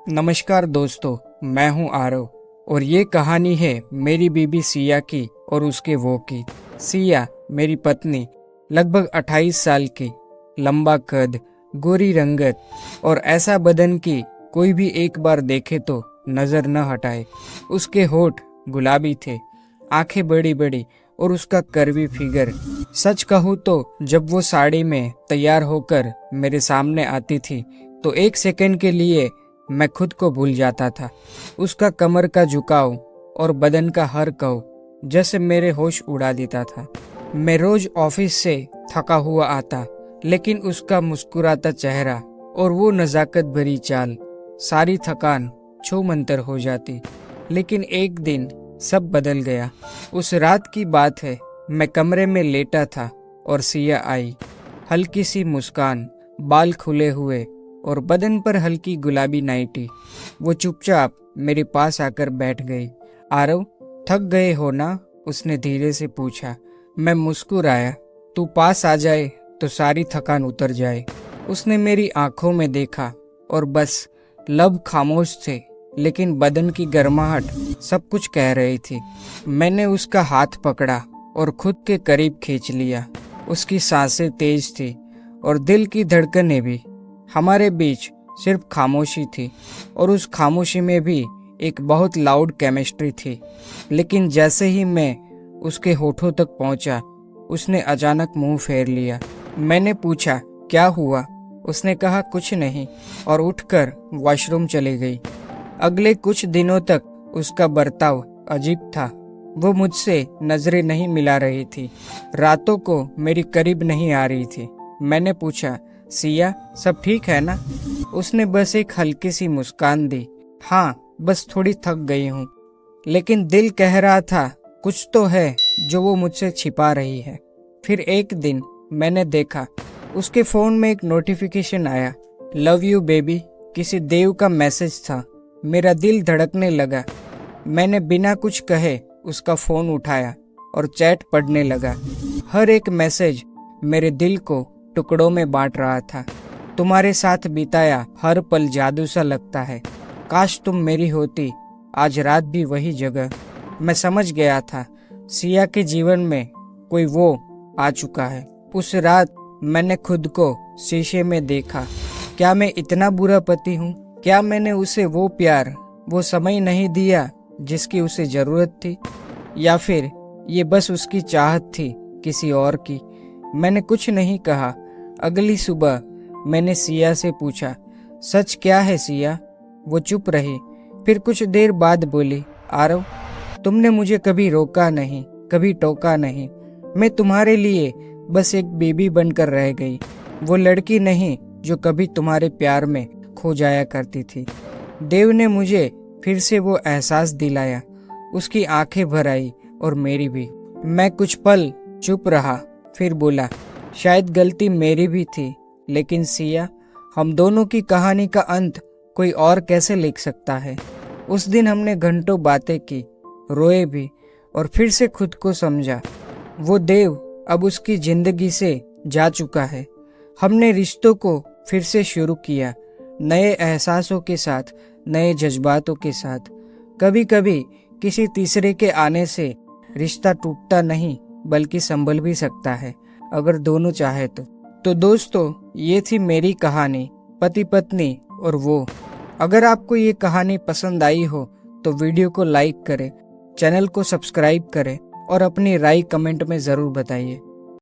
नमस्कार दोस्तों, मैं हूं आरव और ये कहानी है मेरी बीबी सिया की और उसके वो की। सिया मेरी पत्नी, लगभग 28 साल की, लंबा कद, गोरी रंगत और ऐसा बदन कि कोई भी एक बार देखे तो नजर न हटाए। उसके होठ गुलाबी थे, आंखें बड़ी बड़ी और उसका कर्वी फिगर। सच कहूँ तो जब वो साड़ी में तैयार होकर मेरे सामने आती थी तो एक सेकंड के लिए मैं खुद को भूल जाता था। उसका कमर का झुकाव और बदन का हर कव जैसे मेरे होश उड़ा देता था। मैं रोज ऑफिस से थका हुआ आता, लेकिन उसका मुस्कुराता चेहरा और वो नजाकत भरी चाल सारी थकान छूमंतर हो जाती। लेकिन एक दिन सब बदल गया। उस रात की बात है, मैं कमरे में लेटा था और सिया आई। हल्की सी मुस्कान, बाल खुले हुए और बदन पर हल्की गुलाबी नाइटी। वो चुपचाप मेरे पास आकर बैठ गई। आरव, थक गए हो ना? उसने धीरे से पूछा। मैं मुस्कुराया। तू पास आ जाए तो सारी थकान उतर जाए। उसने मेरी आंखों में देखा और बस लब खामोश थे, लेकिन बदन की गर्माहट सब कुछ कह रही थी। मैंने उसका हाथ पकड़ा और खुद के करीब खींच लिया। उसकी सांसें तेज थी और दिल की धड़कनें भी। हमारे बीच सिर्फ खामोशी थी और उस खामोशी में भी एक बहुत लाउड केमिस्ट्री थी। लेकिन जैसे ही मैं उसके होठों तक पहुंचा, उसने अचानक मुंह फेर लिया। मैंने पूछा, क्या हुआ? उसने कहा, कुछ नहीं, और उठकर वॉशरूम चली गई। अगले कुछ दिनों तक उसका बर्ताव अजीब था। वो मुझसे नजरें नहीं मिला रही थी, रातों को मेरी करीब नहीं आ रही थी। मैंने पूछा, सिया, सब ठीक है ना? उसने बस एक हल्की सी मुस्कान दी। हाँ, बस थोड़ी थक गई हूँ। लेकिन दिल कह रहा था कुछ तो है जो वो मुझसे छिपा रही है। फिर एक दिन मैंने देखा, उसके फोन में एक नोटिफिकेशन आया। लव यू बेबी, किसी देव का मैसेज था। मेरा दिल धड़कने लगा। मैंने बिना कुछ कहे उसका फोन उठाया और चैट पढ़ने लगा। हर एक मैसेज मेरे दिल को टुकड़ों में बांट रहा था। तुम्हारे साथ बिताया हर पल जादू सा लगता है। काश तुम मेरी होती, आज रात भी वही जगह। मैं समझ गया था सिया के जीवन में कोई वो आ चुका है। उस रात मैंने खुद को शीशे में देखा। क्या मैं इतना बुरा पति हूँ? क्या मैंने उसे वो प्यार, वो समय नहीं दिया जिसकी उसे जरूरत थी? या फिर ये बस उसकी चाहत थी किसी और की? मैंने कुछ नहीं कहा। अगली सुबह मैंने सिया से पूछा, सच क्या है सिया? वो चुप रही। फिर कुछ देर बाद बोली, आरव, तुमने मुझे कभी रोका नहीं, कभी टोका नहीं। मैं तुम्हारे लिए बस एक बेबी बनकर रह गई, वो लड़की नहीं जो कभी तुम्हारे प्यार में खो जाया करती थी। देव ने मुझे फिर से वो एहसास दिलाया। उसकी आंखें भर आई और मेरी भी। मैं कुछ पल चुप रहा, फिर बोला, शायद गलती मेरी भी थी, लेकिन सिया, हम दोनों की कहानी का अंत कोई और कैसे लिख सकता है? उस दिन हमने घंटों बातें की, रोए भी और फिर से खुद को समझा। वो देव अब उसकी जिंदगी से जा चुका है। हमने रिश्तों को फिर से शुरू किया, नए एहसासों के साथ, नए जज्बातों के साथ। कभी कभी किसी तीसरे के आने से रिश्ता टूटता नहीं बल्कि संभल भी सकता है, अगर दोनों चाहे तो दोस्तों, ये थी मेरी कहानी, पति पत्नी और वो। अगर आपको ये कहानी पसंद आई हो तो वीडियो को लाइक करें, चैनल को सब्सक्राइब करें और अपनी राय कमेंट में ज़रूर बताइए।